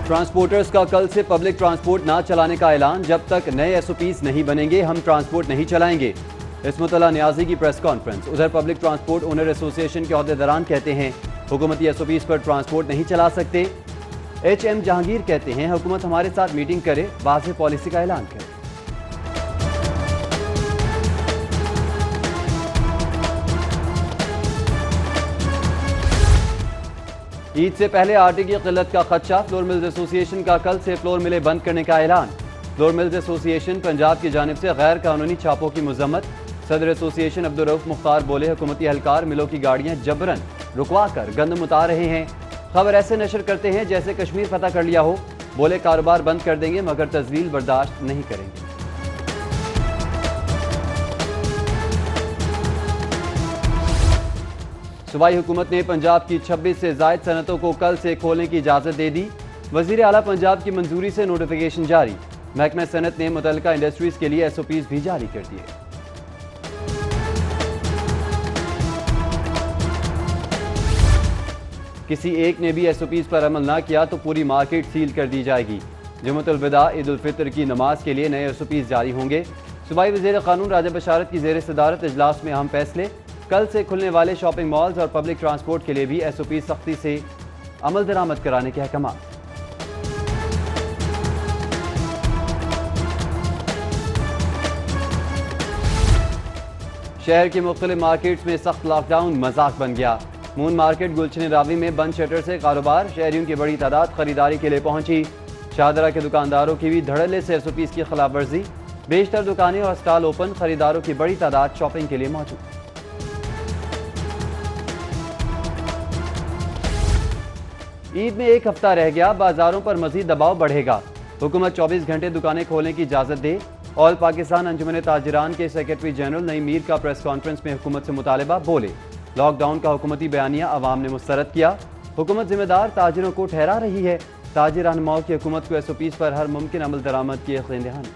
Transporters का कल से पब्लिक ट्रांसपोर्ट ना चलाने का ऐलान। जब तक नए एसओपीज नहीं बनेंगे हम ट्रांसपोर्ट नहीं चलाएंगे। इस्मतुल्लाह नियाजी की प्रेस कॉन्फ्रेंस। उधर पब्लिक ट्रांसपोर्ट ओनर एसोसिएशन के अहदेदारान कहते हैं हुकूमती एसओपीज पर ट्रांसपोर्ट नहीं चला सकते। एचएम जहांगीर कहते हैं हुकूमत हमारे साथ मीटिंग करे, वाज़ेह पॉलिसी का ऐलान करे। ईद से पहले आटे की किल्लत का खदशा। फ्लोर मिल्स एसोसिएशन का कल से फ्लोर मिलें बंद करने का ऐलान। फ्लोर मिल्स एसोसिएशन पंजाब की जानिब से गैर कानूनी छापों की मजम्मत। सदर एसोसिएशन अब्दुर्रऊफ मुख्तार बोले हुकूमती एहलकार मिलों की गाड़ियां जबरन रुकवा कर गंदम उतार रहे हैं। खबर ऐसे नशर करते हैं जैसे कश्मीर फतह कर लिया हो। बोले कारोबार बंद कर देंगे मगर तजलील बर्दाश्त नहीं करेंगे। सूबाई हुकूमत ने पंजाब की 26 से जायद सनतों को कल से खोलने की इजाज़त दे दी। वज़ीर आला पंजाब की मंजूरी से नोटिफिकेशन जारी। महकमा सनत ने मुतल्लिका इंडस्ट्रीज के लिए एसओपीज भी जारी कर दिए। किसी एक ने भी एसओपीज पर अमल ना किया तो पूरी मार्केट सील कर दी जाएगी। जुम्मतुल विदा ईद उल फितर की नमाज के लिए नए एसओपीज जारी होंगे। सूबाई वज़ीर कानून राजा बशारत की ज़ेर सदारत इजलास में अहम फैसले। कल से खुलने वाले शॉपिंग मॉल्स और पब्लिक ट्रांसपोर्ट के लिए भी एसओपी सख्ती से अमल दरामद कराने के अहकाम। शहर की मुख्तलिफ मार्केट्स में सख्त लॉकडाउन मजाक बन गया। मून मार्केट गुलशन रावी में बंद शटर से कारोबार। शहरियों की बड़ी तादाद खरीदारी के लिए पहुंची। शाहदरा के दुकानदारों की भी धड़ल्ले से एसओपी की खिलाफ वर्जी। बेशतर दुकानें और स्टॉल ओपन। खरीदारों की बड़ी तादाद शॉपिंग के लिए मौजूद। ईद में एक हफ्ता रह गया, बाजारों पर मजीद दबाव बढ़ेगा। हुकूमत 24 घंटे दुकानें खोलने की इजाजत दे। ऑल पाकिस्तान अंजुमन ताजिरान के सेक्रेटरी जनरल नईम मीर का प्रेस कॉन्फ्रेंस में हुकूमत से मुतालिबा। बोले लॉकडाउन का हुकूमती बयानिया अवाम ने मुस्तरद किया। हुकूमत जिम्मेदार ताजिरों को ठहरा रही है। ताजिर रहनुमाओं की हुकूमत को एसओपीज पर हर मुमकिन अमल दरामद की यकीन दहानी।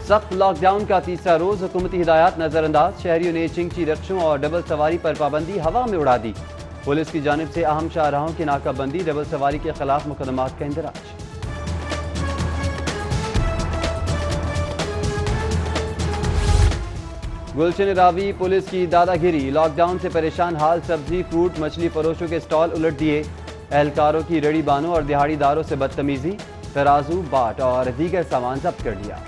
सख्त लॉकडाउन का तीसरा रोज। हुकूमती हिदायत नजरअंदाज। शहरियों ने चिंची रक्षों और डबल सवारी पर पाबंदी हवा में उड़ा दी। पुलिस की जानिब से अहम शाहराहों की नाकाबंदी। डबल सवारी के खिलाफ मुकदमात का इंदराज। गुलशन रावी पुलिस की दादागिरी। लॉकडाउन से परेशान हाल सब्जी फ्रूट मछली फरोशों के स्टॉल उलट दिए। एहलकारों की रेड़ी बानों और दिहाड़ीदारों से बदतमीजी। तराजू बाट और दीगर सामान जब्त कर लिया।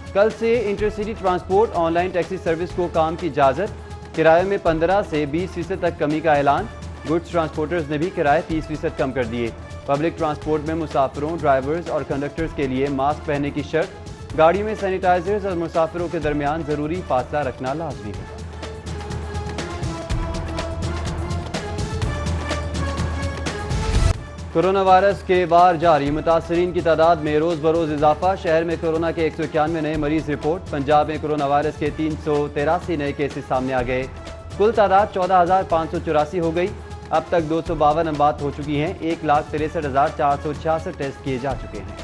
कल से intercity transport online taxi service को काम की इजाजत। किराए में 15 से 20% तक कमी का ऐलान। गुड्स ट्रांसपोर्टर्स ने भी किराए 30% कम कर दिए। पब्लिक ट्रांसपोर्ट में मुसाफिरों ड्राइवर्स और कंडक्टर्स के लिए मास्क पहनने की शर्त। गाड़ियों में सैनिटाइजर्स और मुसाफिरों के दरमियान जरूरी फासला रखना लाजमी होगा। कोरोना वायरस के बार जारी। मुतासरीन की तादाद में रोज बरोज इजाफा। शहर में कोरोना के 191 नए मरीज रिपोर्ट। पंजाब में कोरोना वायरस के 383 नए केसेस सामने आ गए। कुल तादाद 14,584 हो गई। अब तक 252 अमवात हो चुकी हैं। 1,63,466 टेस्ट किए जा चुके हैं।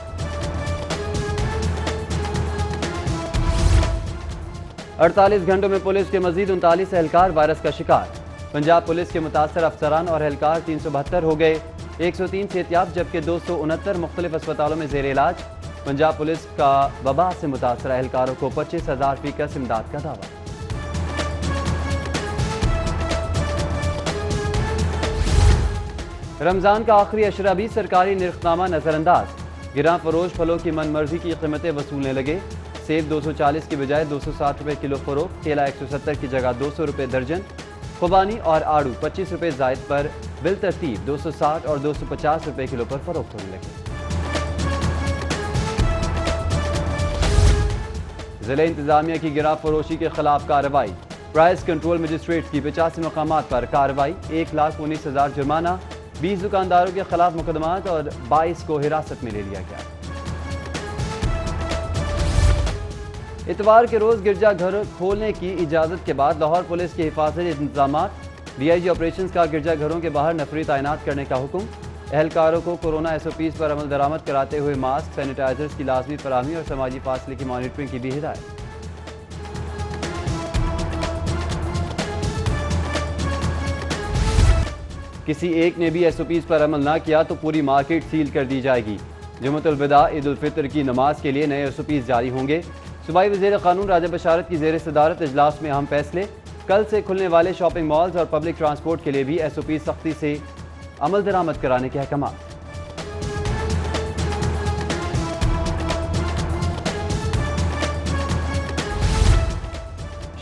48 घंटों में पुलिस के मजीद 39 एहलकार वायरस का शिकार। पंजाब पुलिस के मुतासर अफसरान और एहलकार 372 हो गए। 103 सेहतियाब जबकि 269 मुख्तलिफ अस्पतालों में जेर इलाज। पंजाब पुलिस का वबा से मुतासर एहलकारों को 25,000 फीकस इमदाद का दावा। रमजान का आखिरी अशरा भी सरकारी निर्खनामा नजरअंदाज। गिरा फरोश फलों की मनमर्जी की कीमतें वसूलने लगे। सेब 240 की बजाय 260 रुपए किलो फरोख्त। केला 170 की जगह 200 रुपए दर्जन। खुबानी और आड़ू 25 रुपए जायद पर बिल तरतीब 260 और 250 रुपए किलो पर फरोख्त होने लगे। जिला इंतजामिया की गिरा फरोशी के खिलाफ कार्रवाई। प्राइस कंट्रोल मजिस्ट्रेट की 85 मकामात पर कार्रवाई। 1,19,000 जुर्माना। 20 दुकानदारों के खिलाफ मुकदमात और 22 को हिरासत में ले लिया गया। इतवार के रोज गिरजाघर खोलने की इजाजत के बाद लाहौर पुलिस के हिफाजती इंतजाम। डीआईजी ऑपरेशंस का गिरजाघरों के बाहर नफरी तैनात करने का हुक्म। एहलकारों को कोरोना SOPs पर अमल दरामद कराते हुए मास्क, सैनिटाइजर्स की लाजमी फराहमी और समाजी फासले की मॉनिटरिंग की भी हिदायत। किसी एक ने भी SOPs पर अमल ना किया तो पूरी मार्केट सील कर दी जाएगी। जुम्मतुल विदा ईद उल फितर की नमाज के लिए नए SOPs जारी होंगे। सूबाई वज़ीर क़ानून राजा बशारत की ज़ेर सदारत इजलास में अहम फैसले। कल से खुलने वाले शॉपिंग मॉल्स और पब्लिक ट्रांसपोर्ट के लिए भी SOPs सख्ती से अमल दरामद कराने के अहकाम।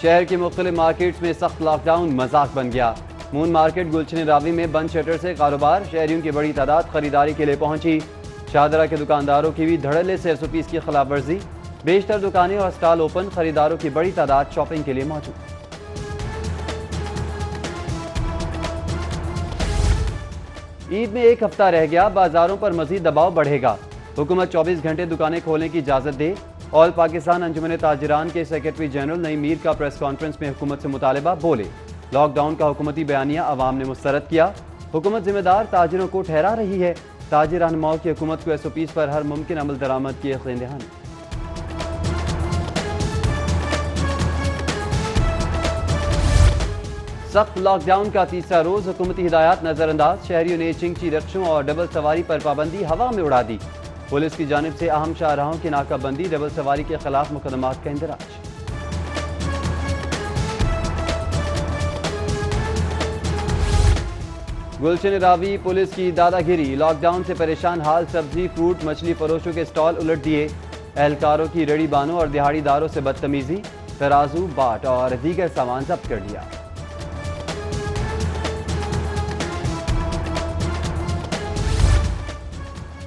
शहर की मुख्तलिफ मार्केट्स में सख्त लॉकडाउन मजाक बन गया। मून मार्केट गुलशन रावी में बंद शटर से कारोबार, शहरियों की बड़ी तादाद खरीदारी के लिए पहुंची। शाहदरा के दुकानदारों की भी धड़ल्ले से SOPs की खिलाफ वर्जी। बेशतर दुकानें और स्टॉल ओपन, खरीदारों की बड़ी तादाद शॉपिंग के लिए मौजूद। ईद में एक हफ्ता रह गया, बाजारों पर मजीद दबाव बढ़ेगा। हुकूमत 24 घंटे दुकानें खोलने की इजाजत दे। ऑल पाकिस्तान अंजुमन ताजिरान के सेक्रेटरी जनरल नईम मीर का प्रेस कॉन्फ्रेंस में हुकूमत से मुतालिबा। बोले, लॉकडाउन का हुकूमती बयानिया अवाम ने मुस्तरद किया। हुकूमत जिम्मेदार ताजिरों को ठहरा रही है। ताजिर रहनुमाओं की हुकूमत को SOPs पर हर मुमकिन अमल दरामद की यकीन दहानी। सख्त लॉकडाउन का तीसरा रोज, हुकूमती हिदायत नजरअंदाज। शहरियों ने चिंची रिक्शों और डबल सवारी पर पाबंदी हवा में उड़ा दी। पुलिस की जानिब से अहम शाहराहों की नाकाबंदी, डबल सवारी के खिलाफ मुकदमात का इंदराज। गुलशन रावी पुलिस की दादागिरी, लॉकडाउन से परेशान हाल सब्जी, फ्रूट, मछली फरोशों के स्टॉल उलट दिए। एहलकारों की रेड़ी बानों और दिहाड़ीदारों से बदतमीजी, तराजू, बाट और दीगर सामान जब्त कर लिया।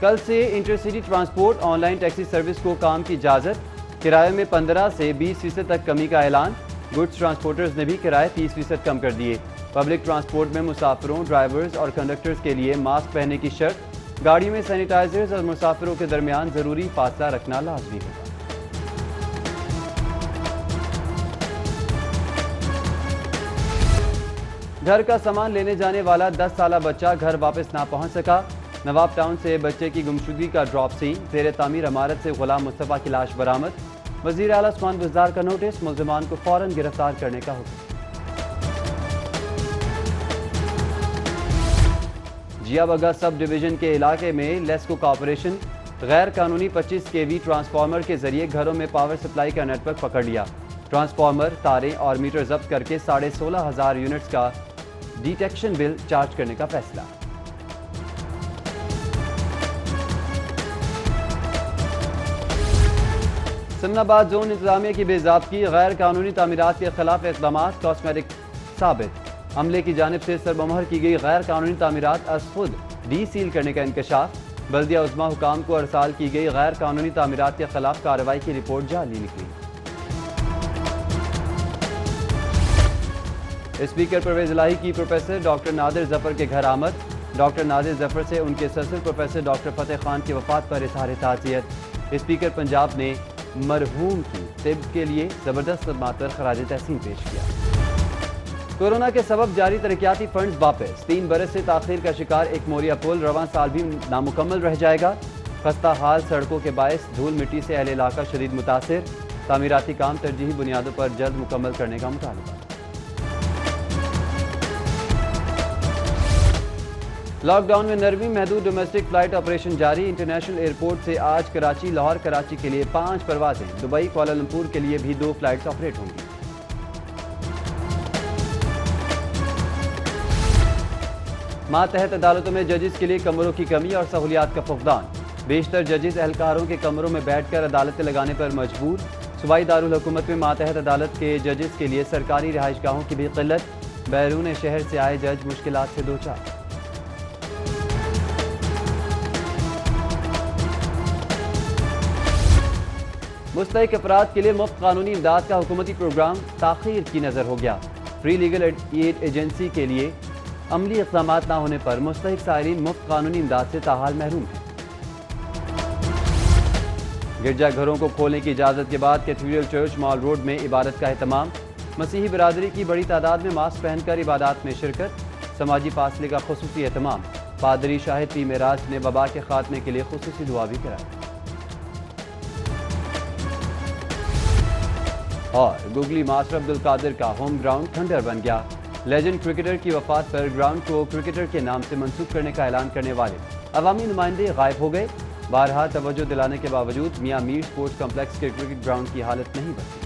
कल से intercity transport online taxi service को काम की इजाजत। किराए में 15 से 20% तक कमी का ऐलान। गुड्स ट्रांसपोर्टर्स ने भी किराए 30% कम कर दिए। पब्लिक ट्रांसपोर्ट में मुसाफिरों, ड्राइवर्स और कंडक्टर्स के लिए मास्क पहनने की शर्त। गाड़ी में सैनिटाइजर्स और मुसाफिरों के दरमियान जरूरी फासला रखना लाजमी होगा। घर का सामान लेने जाने वाला 10 साला बच्चा घर वापस ना पहुंच सका। नवाब टाउन से बच्चे की गुमशुदगी का ड्रॉप सीन। ज़ेर तामीर इमारत से गुलाम मुस्तफ़ा की लाश बरामद। वज़ीर आला उस्मान बुज़दार का नोटिस, मुल्ज़िमान को फौरन गिरफ्तार करने का हुक्म। जिया बग्गा सब डिवीजन के इलाके में लेस्को कॉर्पोरेशन गैर कानूनी 25 kV ट्रांसफार्मर के जरिए घरों में पावर सप्लाई का नेटवर्क पकड़ लिया। ट्रांसफार्मर, तारें और मीटर जब्त करके 16,500 यूनिट्स का डिटेक्शन बिल चार्ज करने का फैसला। सिमनाबाद जोन इंतजामिया की बेज़ाब्तगी, गैर कानूनी तामीरात के खिलाफ इक़दाम कॉस्मेटिक साबित। अमले की जानिब से सरबमहर की गई गैर कानूनी तामीरात अज खुद डी सील करने का इंकशाफ। बल्दिया उज़्मा हुकाम को अरसाल की गई गैर कानूनी तामीरात के खिलाफ कार्रवाई की रिपोर्ट जाली निकली। स्पीकर परवेज इलाही की प्रोफेसर डॉक्टर नादिर जफर के घर आमद। डॉक्टर नादिर जफर से उनके ससुर प्रोफेसर डॉक्टर फतेह खान की वफात पर इज़हार ताज़ियत। स्पीकर पंजाब ने मरहूम की तिब के लिए जबरदस्त खदमात पर खराज तहसीन पेश किया। कोरोना के सबब जारी तरक्याती फंड वापस। 3 बरस से ताखीर का शिकार एक मोरिया पुल रवां साल भी नामुकम्मल रह जाएगा। खस्ता हाल सड़कों के बायस धूल मिट्टी से अहले इलाका शदीद मुतासिर। तामीराती काम तरजीही बुनियादों पर जल्द मुकम्मल करने का मुतालबा। लॉकडाउन में 9वीं महदूद डोमेस्टिक फ्लाइट ऑपरेशन जारी। इंटरनेशनल एयरपोर्ट से आज कराची, लाहौर, कराची के लिए 5 परवाजें। दुबई, कुआलालंपुर के लिए भी 2 फ्लाइट्स ऑपरेट होंगी। मातहत अदालतों में जजेस के लिए कमरों की कमी और सहूलियात का फुकदान। बेशतर जजेस एहलकारों के कमरों में बैठकर अदालतें लगाने पर मजबूर। सूबाई दारुल हुकूमत में मातहत अदालत के जजेस के लिए सरकारी रिहाइशगाहों की भी किल्लत। बैरून शहर से आए जज मुश्किलात से दो चार। मुस्तहिक अफराद के लिए मुफ्त कानूनी इमदाद का हुकूमती प्रोग्राम ताखीर की नज़र हो गया। फ्री लीगल एड एजेंसी के लिए अमली इक़दाम न होने पर मुस्तहिक साइरीन मुफ्त कानूनी इमदाद से ताहाल महरूम है। गिरजाघरों को खोलने की इजाज़त के बाद कैथीड्रल चर्च मॉल रोड में इबादत का एहतमाम। मसीही बिरादरी की बड़ी तादाद में मास्क पहनकर इबादत में शिरकत। समाजी फासले का खुसूसी एहतमाम। पादरी शाहिद पी मेराज ने वबा के खात्मे के लिए खुसूसी दुआ भी कराई। और गुगली मास्टर अब्दुल कादिर का होम ग्राउंड खंडर बन गया। लेजेंड क्रिकेटर की वफात पर ग्राउंड को क्रिकेटर के नाम से मंसूब करने का ऐलान करने वाले अवामी नुमाइंदे गायब हो गए। बारहा तवज्जो दिलाने के बावजूद मियां मीर स्पोर्ट्स कॉम्प्लेक्स के क्रिकेट ग्राउंड की हालत नहीं बदली।